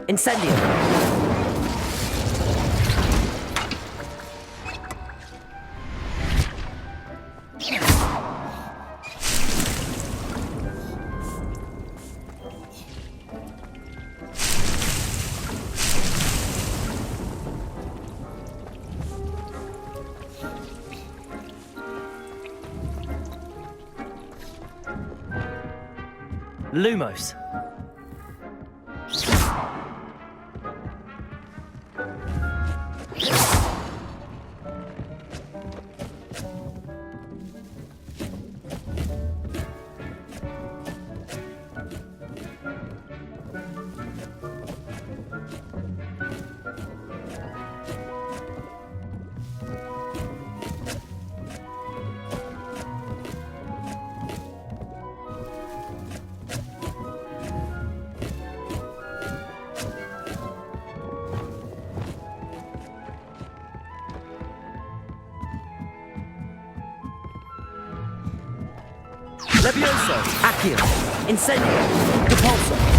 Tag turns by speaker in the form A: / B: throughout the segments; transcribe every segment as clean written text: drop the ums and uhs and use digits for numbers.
A: Incendio. Lumos. Levioso, Accio, Incendio, Depulso.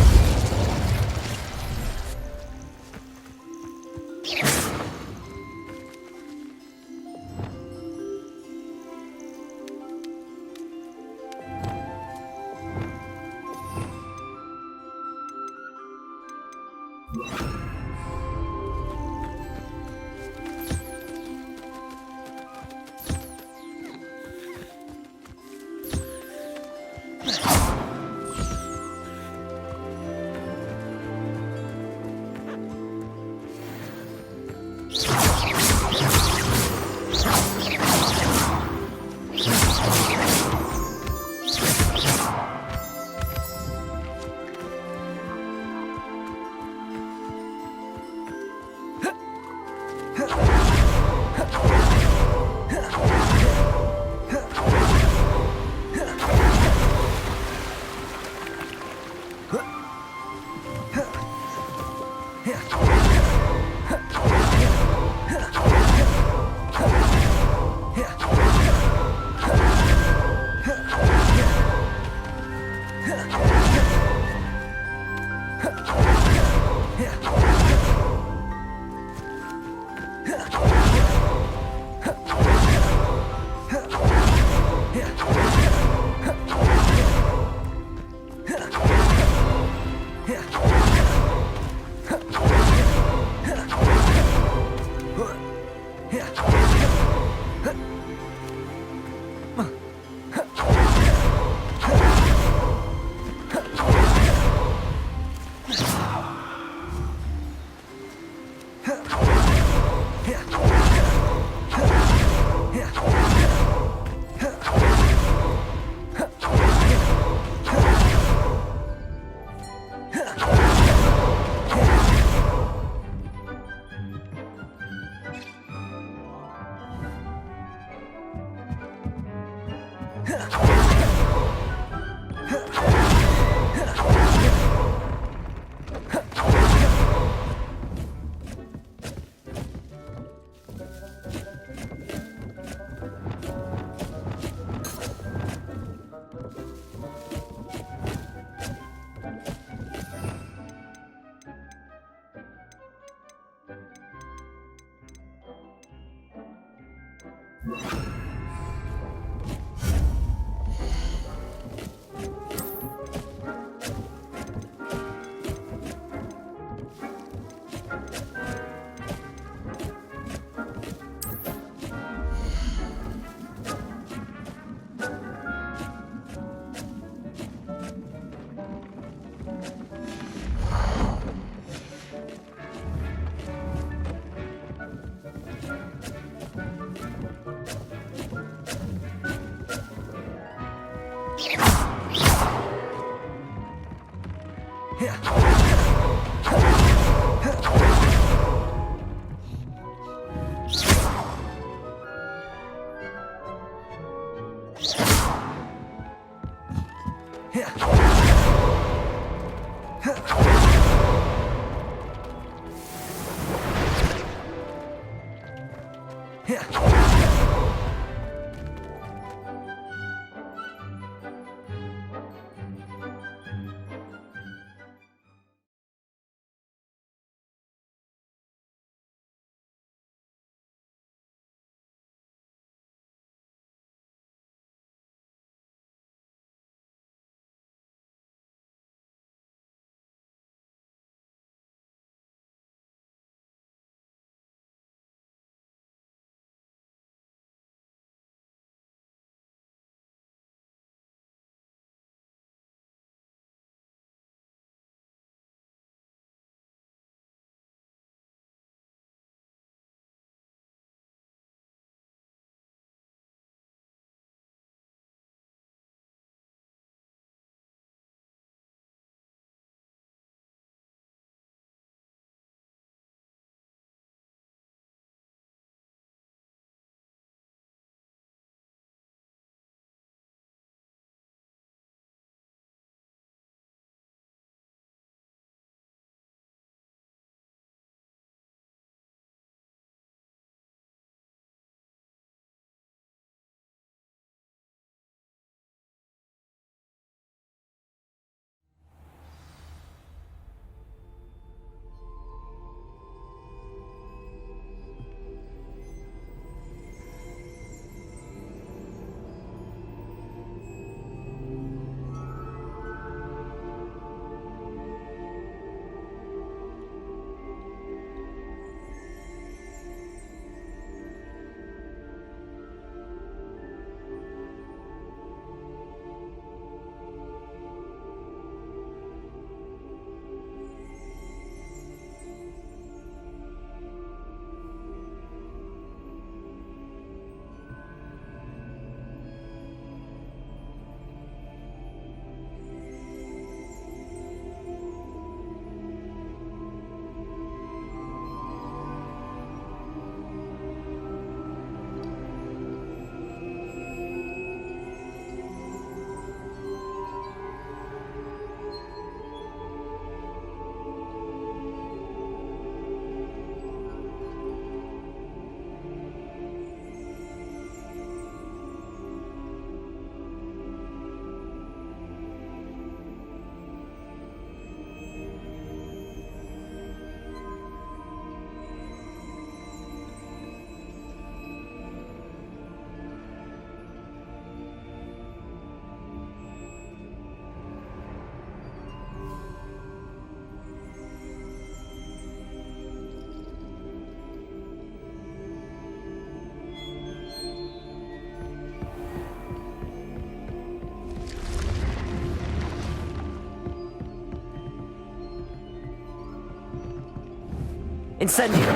A: Incendio.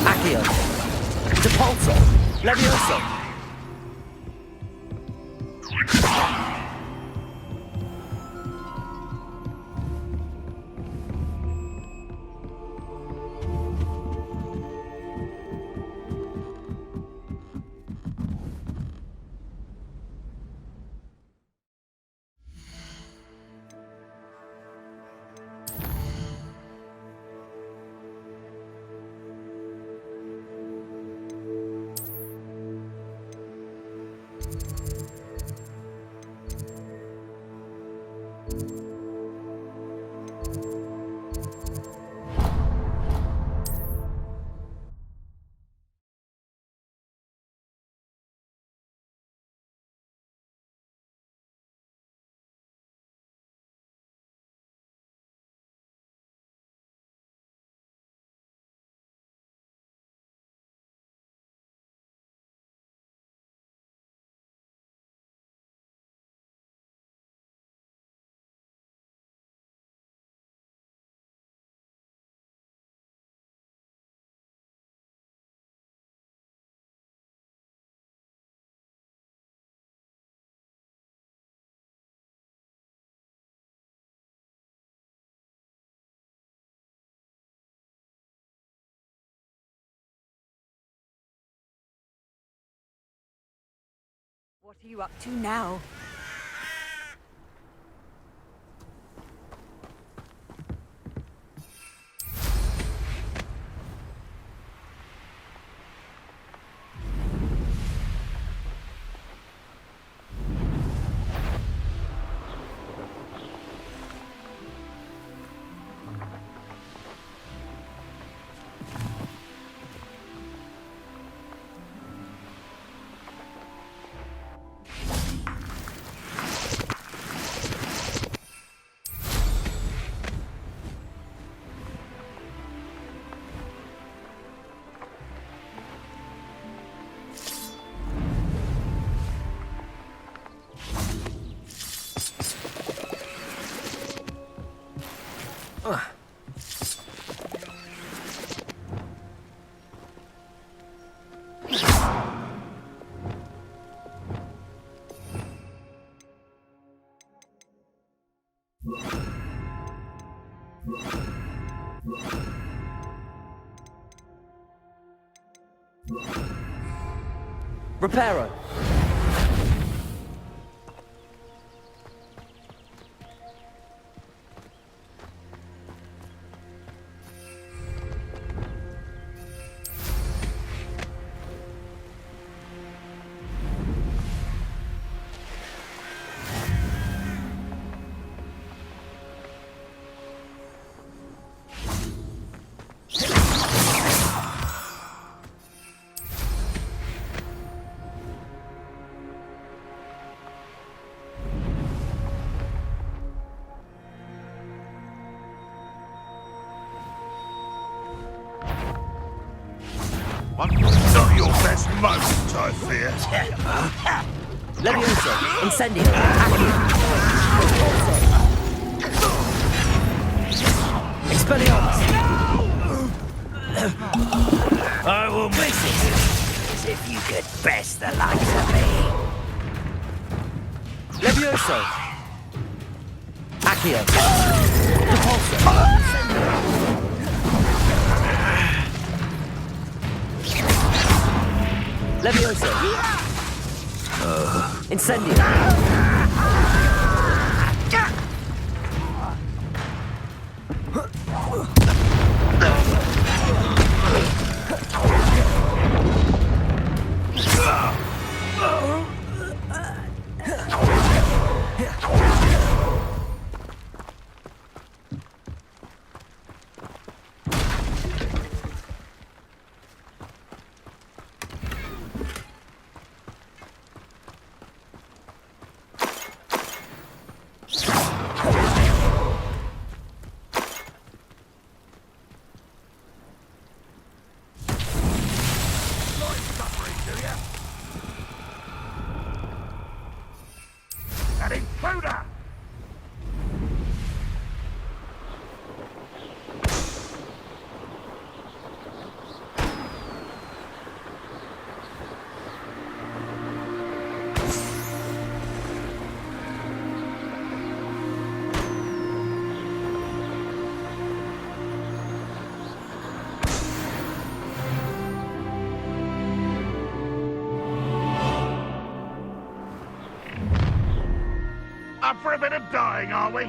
A: Accio. Depulso. Levioso.
B: What are you up to now?
A: Reparo.
C: Not your best moment, I fear.
A: Levioso. Incendio. Expelliarmus.
C: I will make it as if you could best the likes of me.
A: Levioso. Accio. Depulso. Levioso. Incendio.
D: for a bit of dying, are we?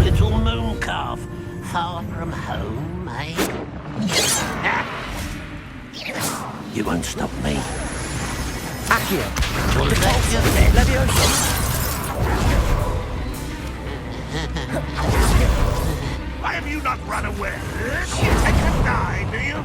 C: Little moon calf, far from home, eh? You won't stop me.
A: Accio.
C: Well, that's your best.
A: Leviosa.
D: Why have you not run away? You take a die, do you?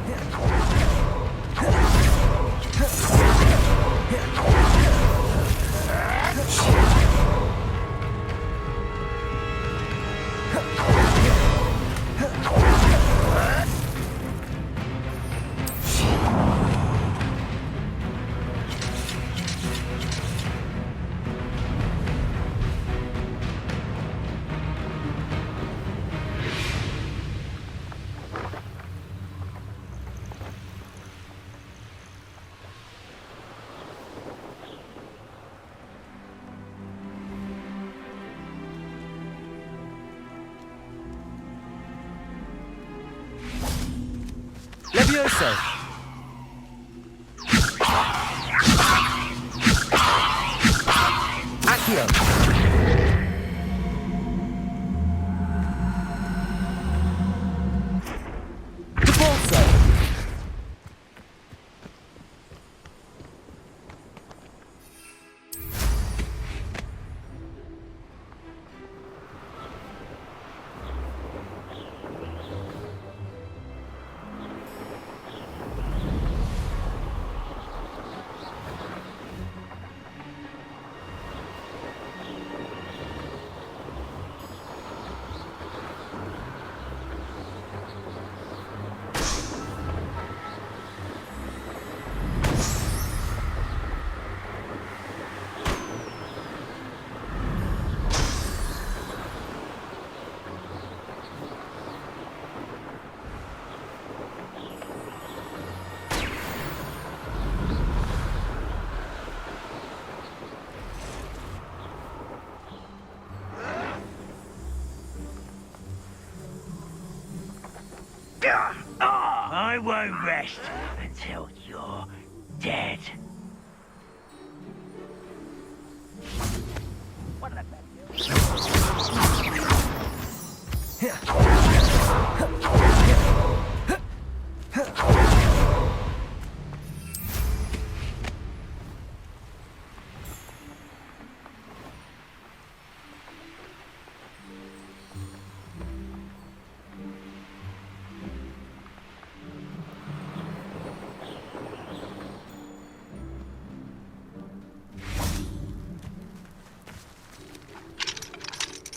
A: Leviosa. Accio. Repulso.
C: I won't rest until you're dead.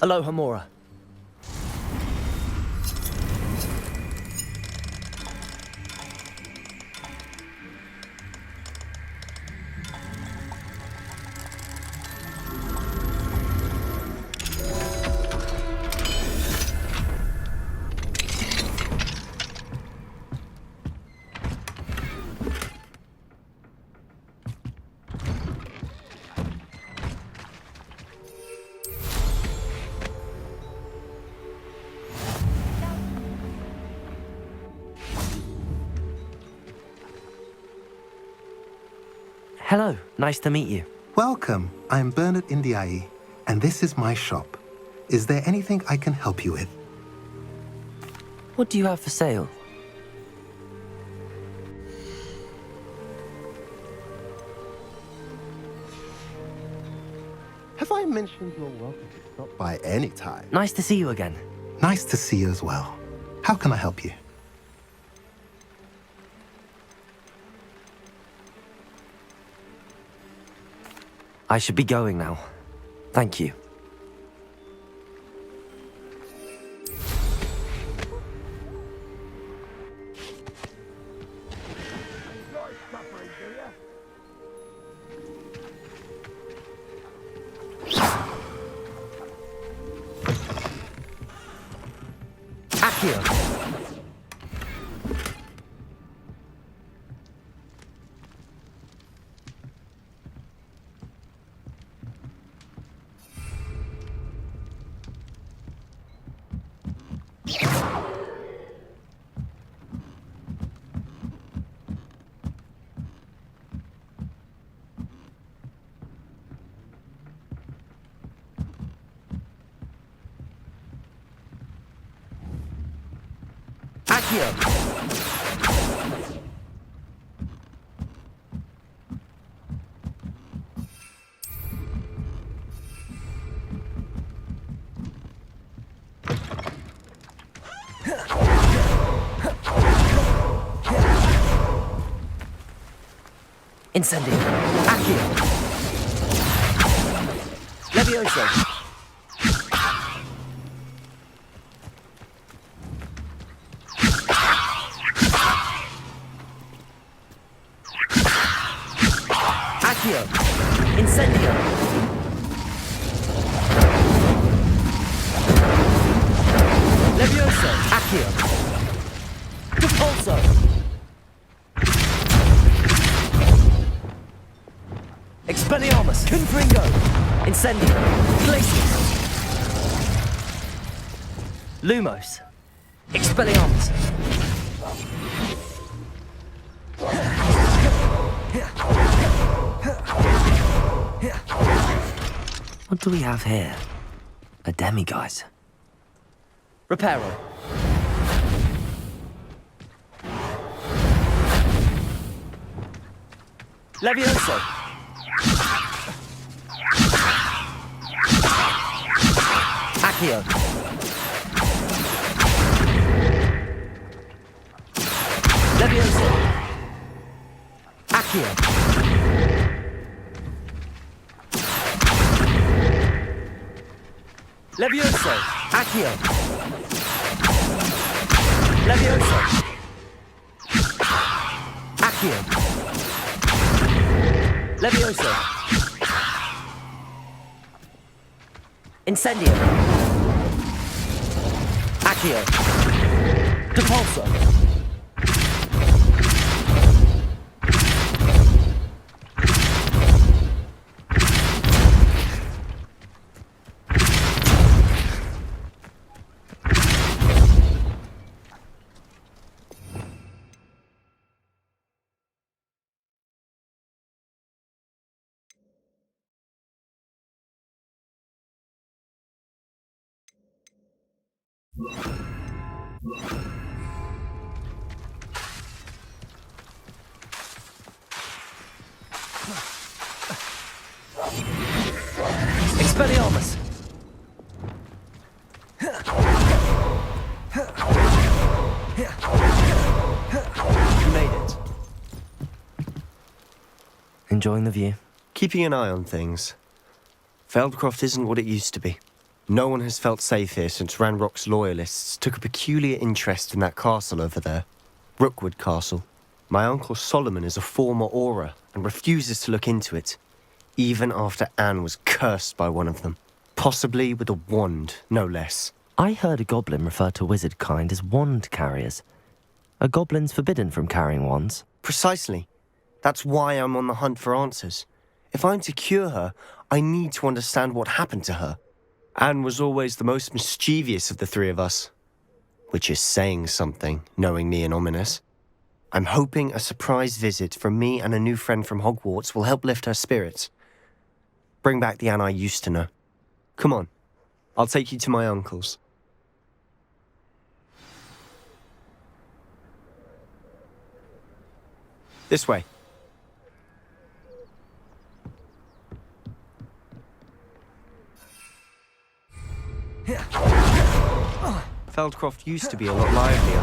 A: Aloha Mora. Hello, nice to meet you.
E: Welcome. I'm Bernard Indiai, and this is my shop. Is there anything I can help you with?
A: What do you have for sale?
E: Have I mentioned you're welcome to stop by any time?
A: Nice to see you again.
E: Nice to see you as well. How can I help you?
A: I should be going now. Thank you. Accio. Accio! Incendio! Accio! Levioso! Accio! Incendio! Levioso! Accio! Repulso! Expelliarmus! Confringo! Incendio! Glacius! Lumos! Expelliarmus! What do we have here? A demiguise. Reparo. Levioso. Accio. Levioso. Accio. Levioso. Accio. Levioso. Accio. Levioso. Incendio. Accio. Depulso. Expelliarmus! You made it. Enjoying the view?
F: Keeping an eye on things. Feldkroft isn't what it used to be. No one has felt safe here since Ranrock's loyalists took a peculiar interest in that castle over there. Rookwood Castle. My uncle Solomon is a former Auror and refuses to look into it, even after Anne was cursed by one of them. Possibly with a wand, no less.
A: I heard a goblin refer to wizard kind as wand carriers. Are goblins forbidden from carrying wands?
F: Precisely. That's why I'm on the hunt for answers. If I'm to cure her, I need to understand what happened to her. Anne was always the most mischievous of the three of us. Which is saying something, knowing me and ominous. I'm hoping a surprise visit from me and a new friend from Hogwarts will help lift her spirits. Bring back the Anne I used to know. Come on, I'll take you to my uncle's. This way. Feldkroft used to be a lot livelier.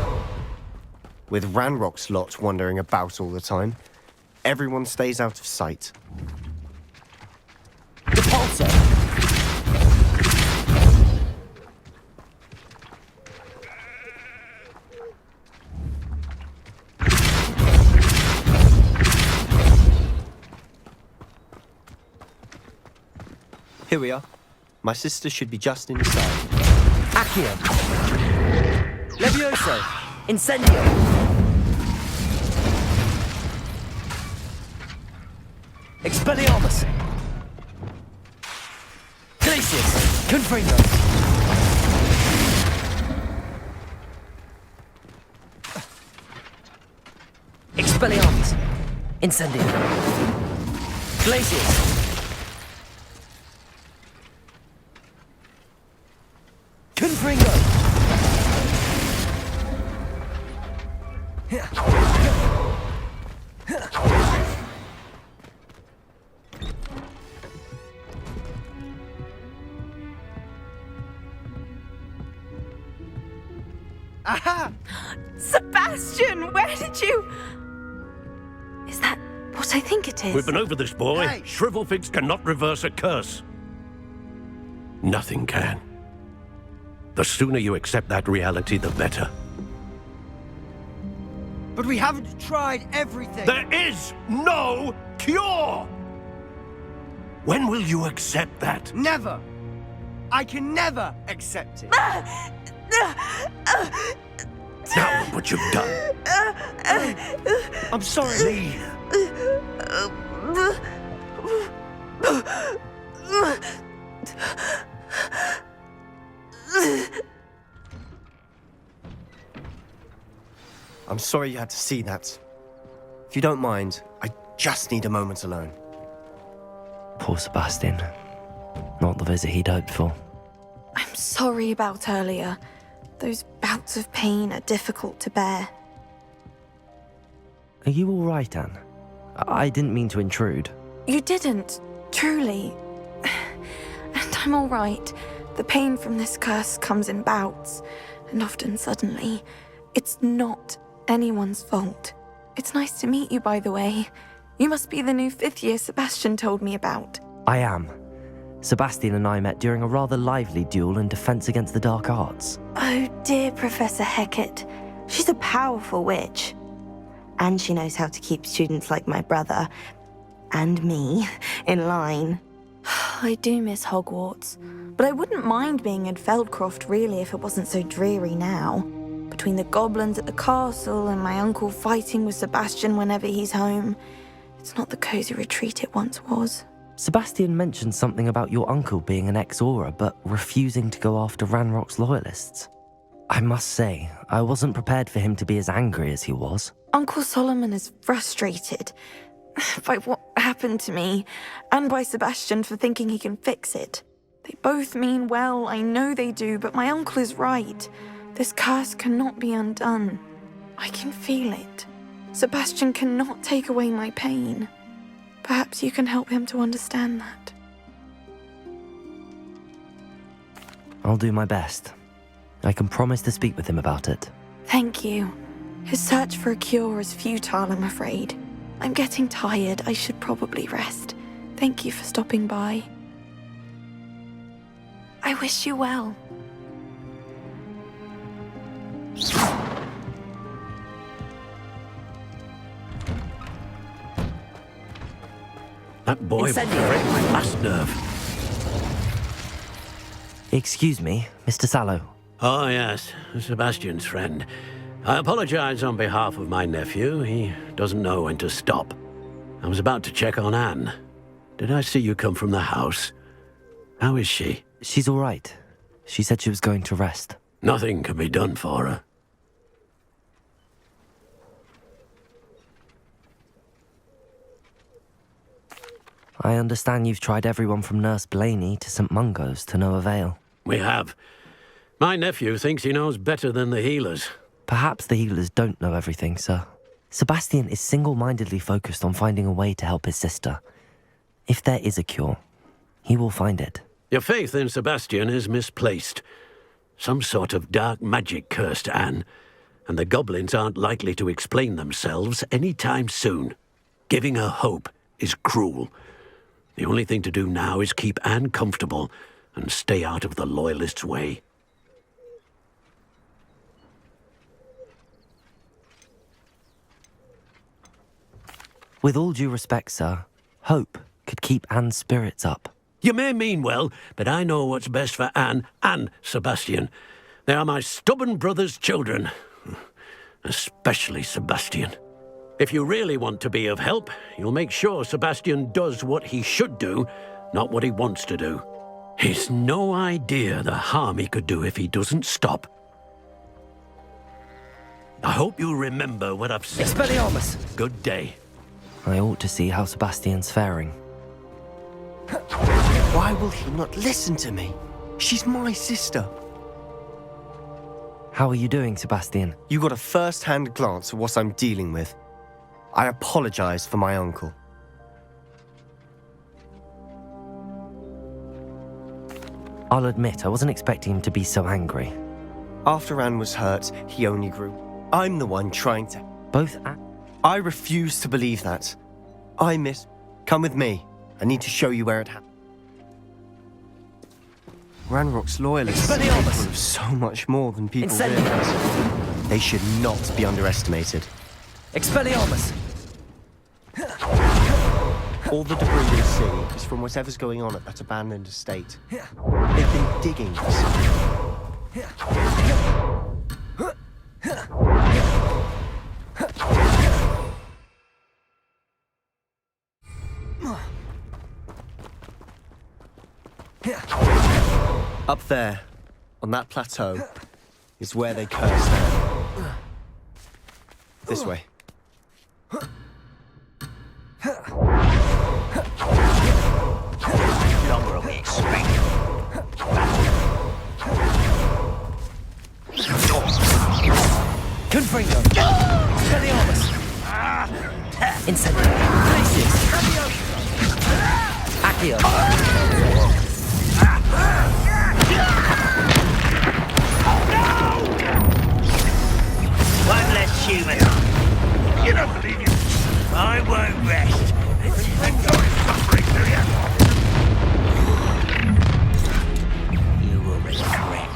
F: With Ranrock's lot wandering about all the time, everyone stays out of sight.
A: Repulso!
F: Here we are. My sister should be just inside.
A: Accio! Levioso! Incendio! Expelliarmus! Glacius! Confringo! Expelliarmus! Incendio! Glacius! Confringo!
F: Aha!
B: Sebastian, where did you... Is that what I think it is?
G: We've been over this, boy.
F: Hey.
G: Shrivelfigs cannot reverse a curse. Nothing can. The sooner you accept that reality, the better.
F: But we haven't tried everything.
G: There is no cure! When will you accept that?
F: Never. I can never accept it.
G: Now look what you've done.
F: I'm sorry.
G: Leave.
F: I'm sorry you had to see that. If you don't mind, I just need a moment alone.
A: Poor Sebastian. Not the visit he'd hoped for.
H: I'm sorry about earlier. Those bouts of pain are difficult to bear.
A: Are you all right, Anne? I didn't mean to intrude.
H: You didn't, truly. And I'm all right. The pain from this curse comes in bouts, and often suddenly. It's not anyone's fault. It's nice to meet you, by the way. You must be the new 5th year Sebastian told me about.
A: I am. Sebastian and I met during a rather lively duel in Defense Against the Dark Arts.
H: Oh dear, Professor Hecat. She's a powerful witch. And she knows how to keep students like my brother, and me, in line. I do miss Hogwarts, but I wouldn't mind being in Feldkroft really if it wasn't so dreary now. Between the goblins at the castle and my uncle fighting with Sebastian whenever he's home, it's not the cozy retreat it once was.
A: Sebastian mentioned something about your uncle being an ex-Auror, but refusing to go after Ranrock's loyalists. I must say, I wasn't prepared for him to be as angry as he was.
H: Uncle Solomon is frustrated by what happened to me, and by Sebastian for thinking he can fix it. They both mean well, I know they do, but my uncle is right. This curse cannot be undone. I can feel it. Sebastian cannot take away my pain. Perhaps you can help him to understand that.
A: I'll do my best. I can promise to speak with him about it.
H: Thank you. His search for a cure is futile, I'm afraid. I'm getting tired. I should probably rest. Thank you for stopping by. I wish you well.
G: That boy will
B: Incendiary.
G: break my last nerve.
A: Excuse me, Mr. Sällow.
G: Oh, yes, Sebastian's friend. I apologize on behalf of my nephew. He doesn't know when to stop. I was about to check on Anne. Did I see you come from the house? How is she?
A: She's all right. She said she was going to rest.
G: Nothing can be done for her.
A: I understand you've tried everyone from Nurse Blaney to St. Mungo's to no avail.
G: We have. My nephew thinks he knows better than the healers.
A: Perhaps the healers don't know everything, sir. Sebastian is single-mindedly focused on finding a way to help his sister. If there is a cure, he will find it.
G: Your faith in Sebastian is misplaced. Some sort of dark magic cursed Anne, and the goblins aren't likely to explain themselves any time soon. Giving her hope is cruel. The only thing to do now is keep Anne comfortable and stay out of the Loyalists' way.
A: With all due respect, sir, hope could keep Anne's spirits up.
G: You may mean well, but I know what's best for Anne and Sebastian. They are my stubborn brother's children. Especially Sebastian. If you really want to be of help, you'll make sure Sebastian does what he should do, not what he wants to do. He's no idea the harm he could do if he doesn't stop. I hope you'll remember what I've said.
F: Expelliarmus!
G: Good day.
A: I ought to see how Sebastian's faring.
F: Why will he not listen to me? She's my sister.
A: How are you doing, Sebastian?
F: You got a first-hand glance at what I'm dealing with. I apologize for my uncle.
A: I'll admit, I wasn't expecting him to be so angry.
F: After Anne was hurt, he only grew. I'm the one trying to...
A: Both
F: I refuse to believe that. I miss... Come with me. I need to show you where it happened. Ranrock's loyalists are capable of so much more than people realize. They should not be underestimated.
C: Expelliarmus!
F: All the debris you see is from whatever's going on at that abandoned estate. They've been digging this. Up there, on that plateau, is where they curse them. This way.
C: Longer are we expecting? Confringo! Expelliarmus! Incendio! Glacius! Accio! One less human.
D: You don't believe it?
C: I won't rest.
D: Enjoy suffering, do you?
C: You will regret.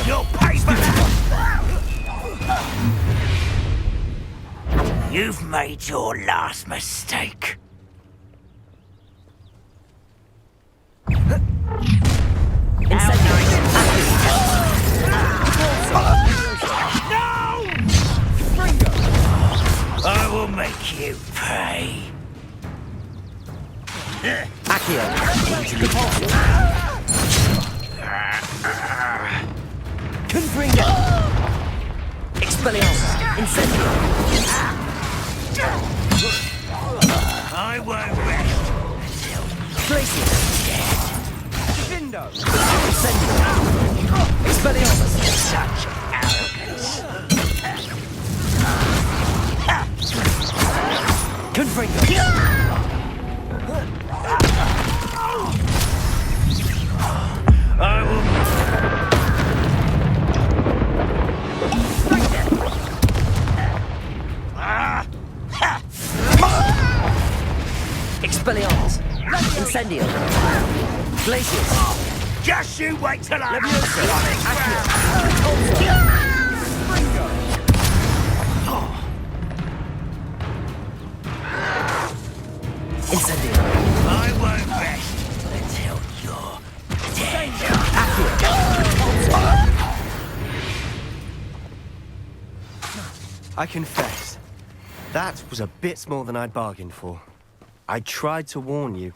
C: Your paper! You've made your last mistake. I will make you pay.
A: Accio.
C: Confringo! Expelliarmus! Incendio! I won't rest until Glacius is dead. Divindo! Incendio! Expelliarmus! Such arrogance! Confringo! I will... Expelliarmus! Incendio! Glacius! Just you wait till I... Incendio! I won't rest until you're dead.
F: I confess, that was a bit more than I'd bargained for. I tried to warn you.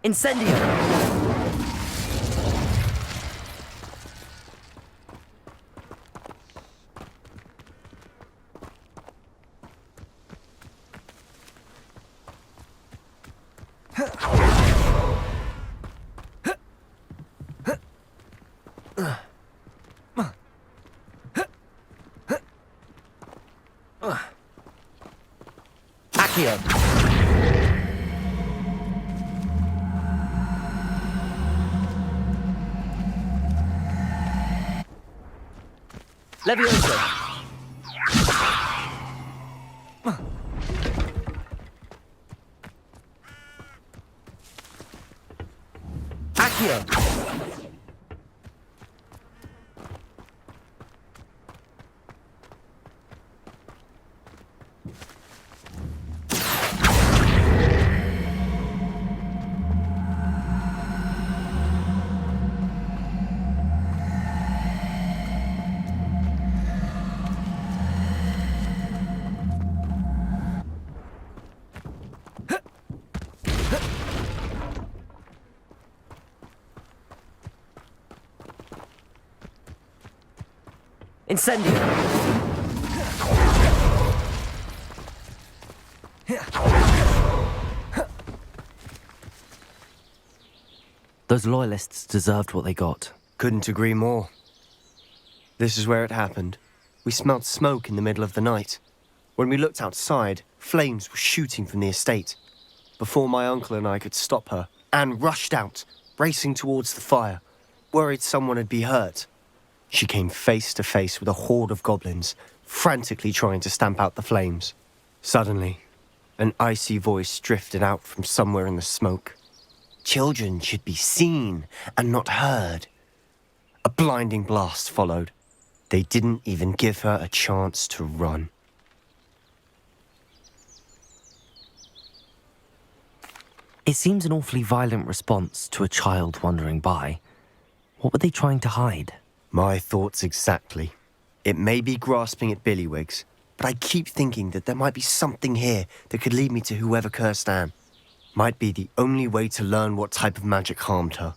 C: Incendio!
F: Accio. Levioso. Accio. Incendio!
A: Those loyalists deserved what they got.
F: Couldn't agree more. This is where it happened. We smelled smoke in the middle of the night. When we looked outside, flames were shooting from the estate. Before my uncle and I could stop her, Anne rushed out, racing towards the fire, worried someone had been hurt. She came face to face with a horde of goblins, frantically trying to stamp out the flames. Suddenly, an icy voice drifted out from somewhere in the smoke. Children should be seen and not heard. A blinding blast followed. They didn't even give her a chance to run.
A: It seems an awfully violent response to a child wandering by. What were they trying to hide?
F: My thoughts exactly. It may be grasping at Billywigs, but I keep thinking that there might be something here that could lead me to whoever cursed Anne. Might be the only way to learn what type of magic harmed her,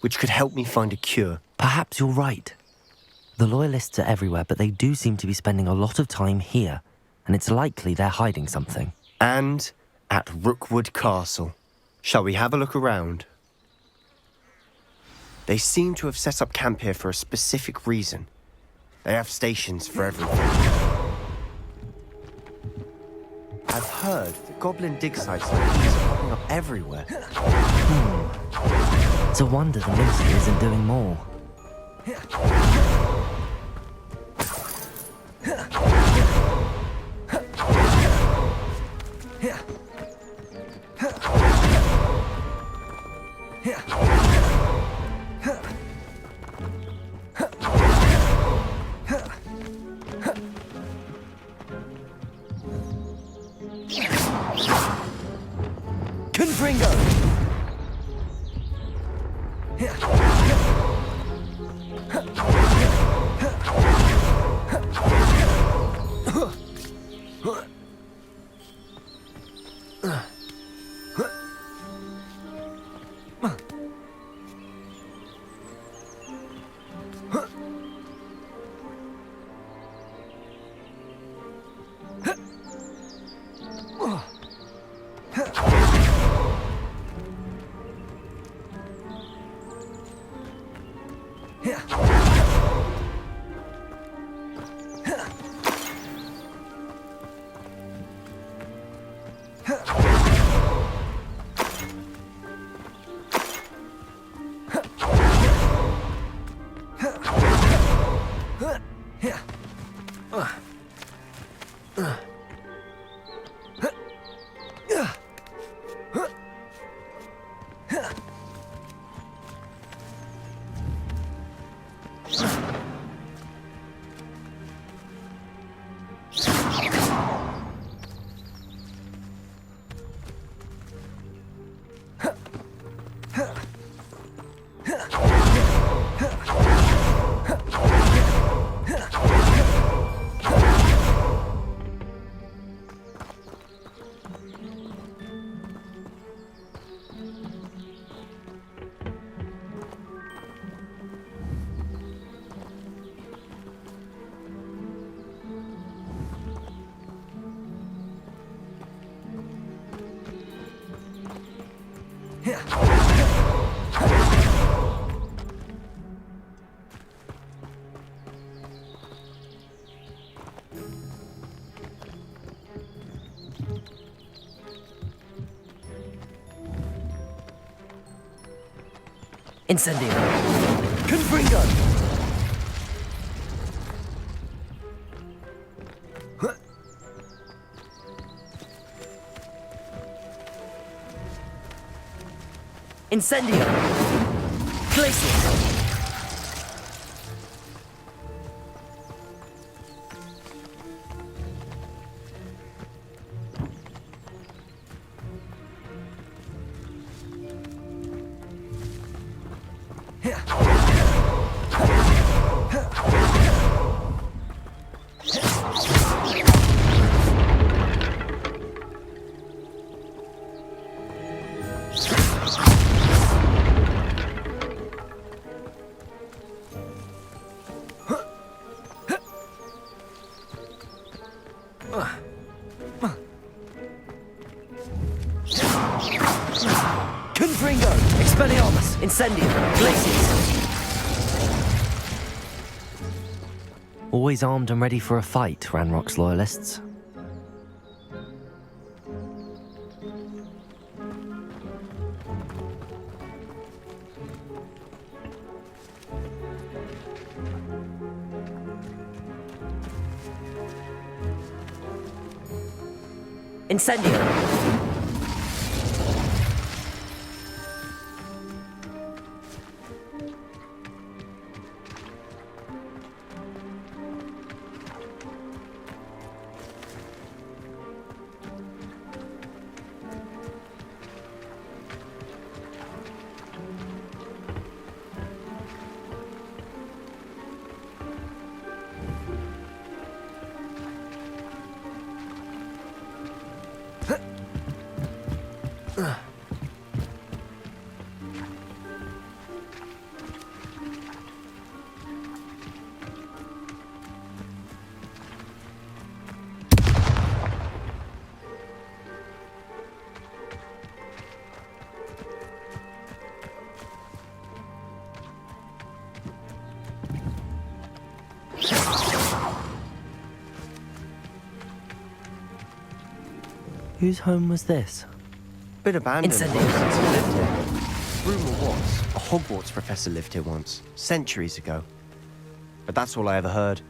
F: which could help me find a cure.
A: Perhaps you're right. The Loyalists are everywhere, but they do seem to be spending a lot of time here, and it's likely they're hiding something.
F: And at Rookwood Castle. Shall we have a look around? They seem to have set up camp here for a specific reason. They have stations for everything. I've heard that goblin dig sites like these are popping up everywhere.
A: It's a wonder the ministry isn't doing more. Incendio.
F: Confringo!
A: Incendio. Glacius.
F: Confringo!
A: Expelliarmus. Incendio. Glacius. Always armed and ready for a fight, Ranrock's loyalists. Incendio. Whose home was this?
F: Bit abandoned
A: Incendio.
F: since he lived here. Rumour was, a Hogwarts professor lived here once, centuries ago. But that's all I ever heard.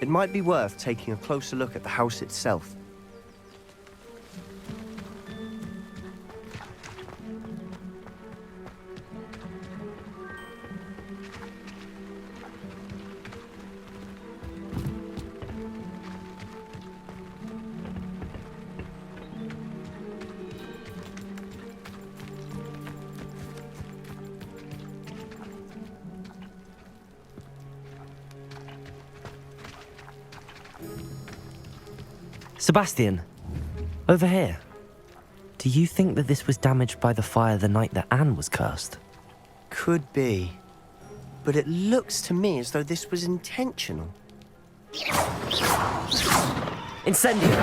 F: It might be worth taking a closer look at the house itself.
A: Sebastian, over here. Do you think that this was damaged by the fire the night that Anne was cursed?
F: Could be. But it looks to me as though this was intentional.
A: Incendio!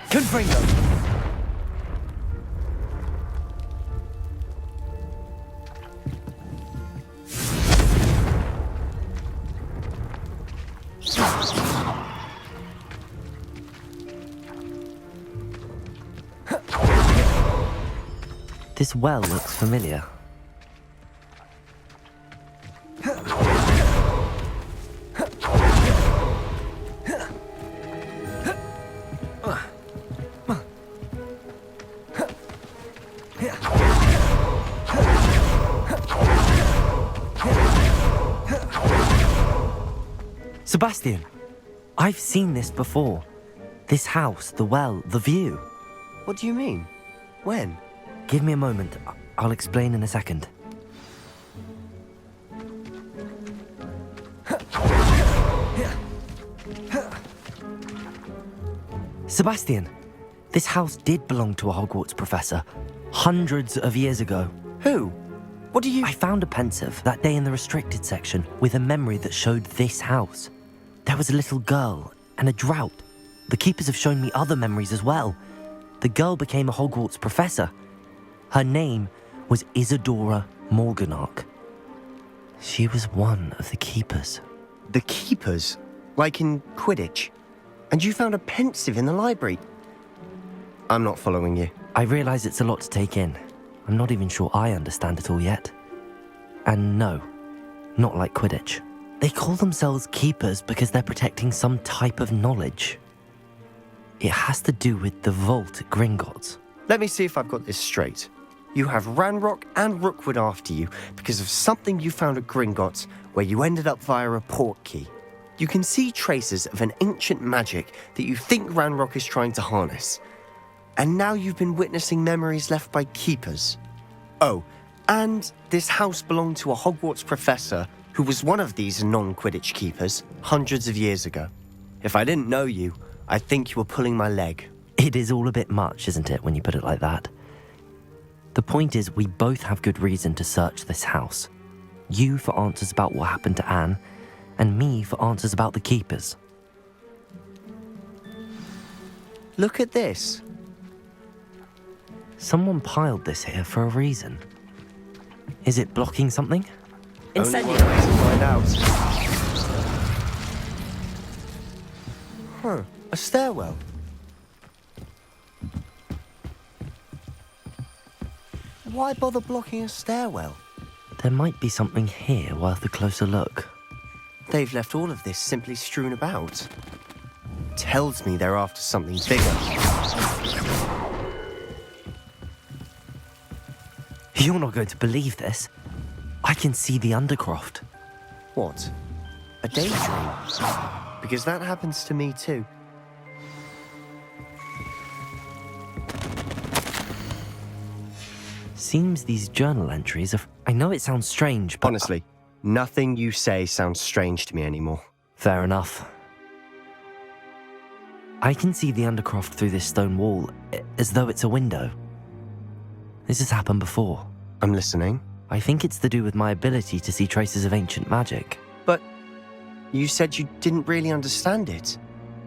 A: Confringo! This well looks familiar. Sebastian, I've seen this before. This house, the well, the view.
F: What do you mean? When?
A: Give me a moment. I'll explain in a second. Sebastian, this house did belong to a Hogwarts professor, hundreds of years ago.
F: Who? What do you...
A: I found a pensive that day in the restricted section with a memory that showed this house. There was a little girl and a drought. The keepers have shown me other memories as well. The girl became a Hogwarts professor. Her name was Isadora Morganach. She was one of the keepers.
F: The keepers? Like in Quidditch? And you found a pensive in the library? I'm not following you.
A: I realize it's a lot to take in. I'm not even sure I understand it all yet. And no, not like Quidditch. They call themselves keepers because they're protecting some type of knowledge. It has to do with the vault at Gringotts.
F: Let me see if I've got this straight. You have Ranrock and Rookwood after you because of something you found at Gringotts where you ended up via a port key. You can see traces of an ancient magic that you think Ranrock is trying to harness. And now you've been witnessing memories left by keepers. Oh, and this house belonged to a Hogwarts professor who was one of these non-Quidditch keepers hundreds of years ago. If I didn't know you, I'd think you were pulling my leg.
A: It is all a bit much, isn't it, when you put it like that? The point is, we both have good reason to search this house. You for answers about what happened to Anne, and me for answers about the keepers.
F: Look at this.
A: Someone piled this here for a reason. Is it blocking something?
F: Only one way to find out. Huh, a stairwell. Why bother blocking a stairwell?
A: There might be something here worth a closer look.
F: They've left all of this simply strewn about. Tells me they're after something bigger.
A: You're not going to believe this. I can see the Undercroft.
F: What? A daydream? Because that happens to me too.
A: Seems these journal entries are... I know it sounds strange, but...
F: Honestly, nothing you say sounds strange to me anymore.
A: Fair enough. I can see the Undercroft through this stone wall, as though it's a window. This has happened before.
F: I'm listening.
A: I think it's to do with my ability to see traces of ancient magic.
F: But you said you didn't really understand it,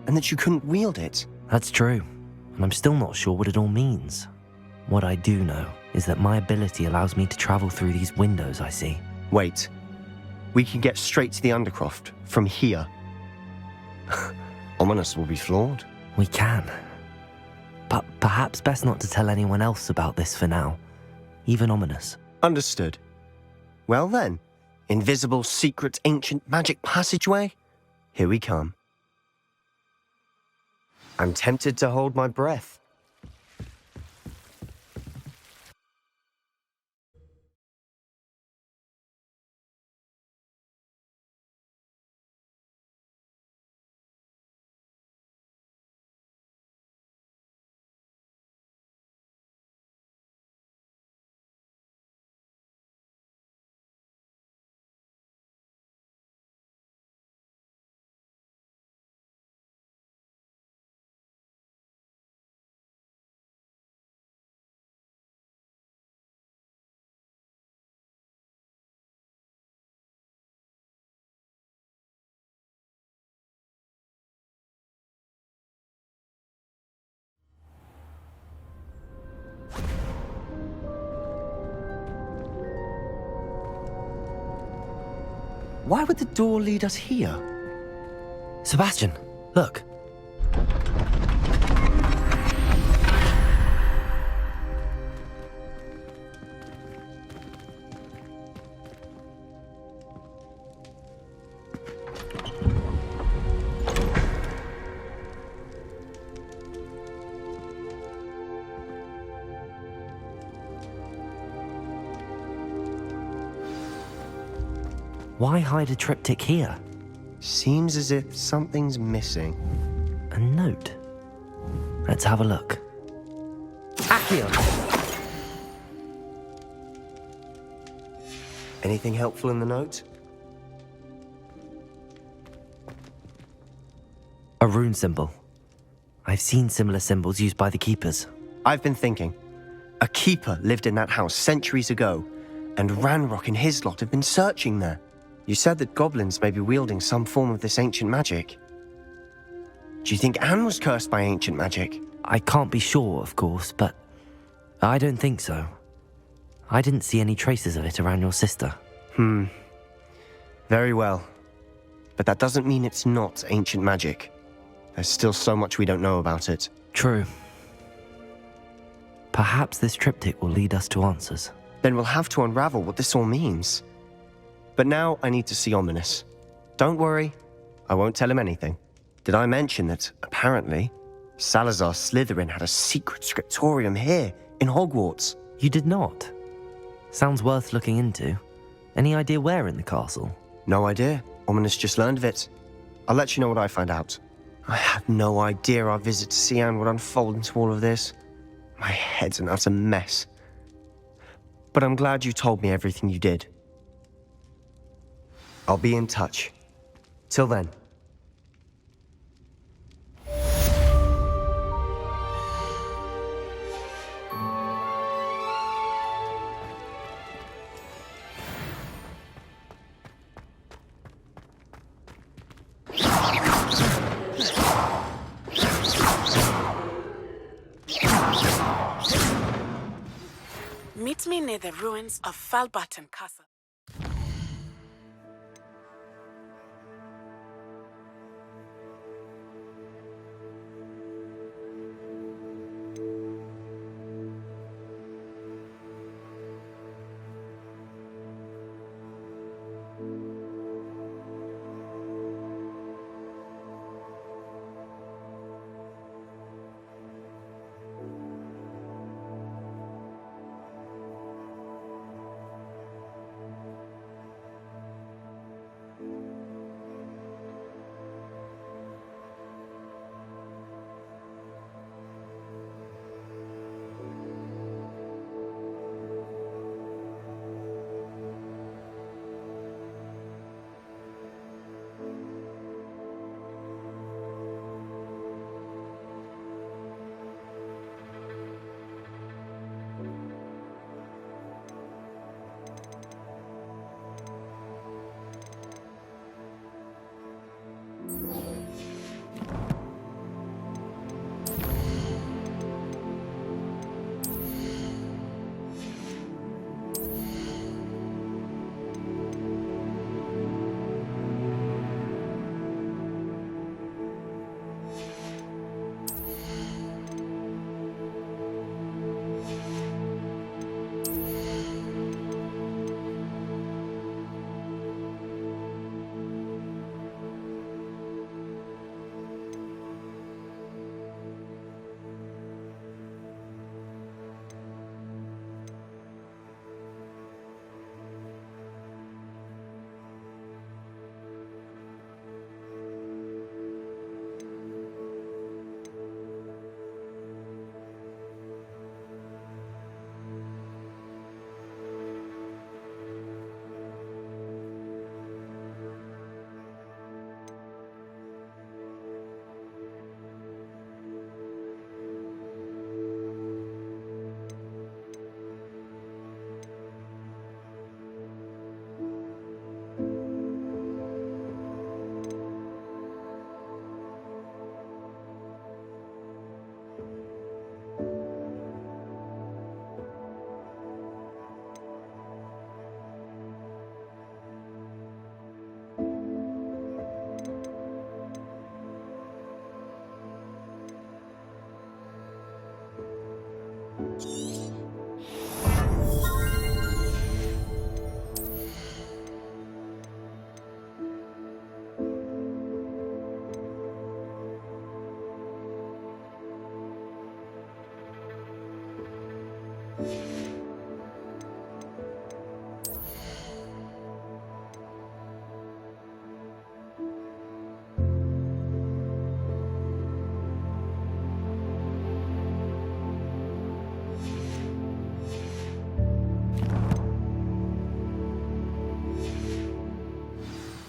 F: and that you couldn't wield it.
A: That's true, and I'm still not sure what it all means. What I do know is that my ability allows me to travel through these windows I see.
F: Wait. We can get straight to the Undercroft from here. Ominous will be flawed.
A: We can. But perhaps best not to tell anyone else about this for now. Even Ominous.
F: Understood. Well then, invisible, secret, ancient magic passageway? Here we come. I'm tempted to hold my breath. Why would the door lead us here?
A: Sebastian, look. Why hide a triptych here?
F: Seems as if something's missing.
A: A note. Let's have a look. Accio!
F: Anything helpful in the note?
A: A rune symbol. I've seen similar symbols used by the keepers.
F: I've been thinking. A keeper lived in that house centuries ago, and Ranrock and his lot have been searching there. You said that goblins may be wielding some form of this ancient magic. Do you think Anne was cursed by ancient magic?
A: I can't be sure, of course, but I don't think so. I didn't see any traces of it around your sister.
F: Very well. But that doesn't mean it's not ancient magic. There's still so much we don't know about it.
A: True. Perhaps this triptych will lead us to answers.
F: Then we'll have to unravel what this all means. But now I need to see Ominous. Don't worry, I won't tell him anything. Did I mention that, apparently, Salazar Slytherin had a secret scriptorium here, in Hogwarts?
A: You did not? Sounds worth looking into. Any idea where in the castle?
F: No idea. Ominous just learned of it. I'll let you know what I find out. I had no idea our visit to Sian would unfold into all of this. My head's an utter mess. But I'm glad you told me everything you did. I'll be in touch. Till then.
I: Meet me near the ruins of Falbarton Castle.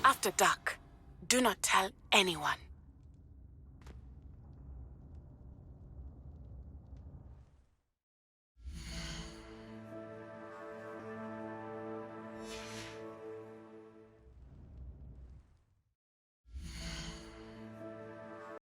I: After dark, do not tell anyone.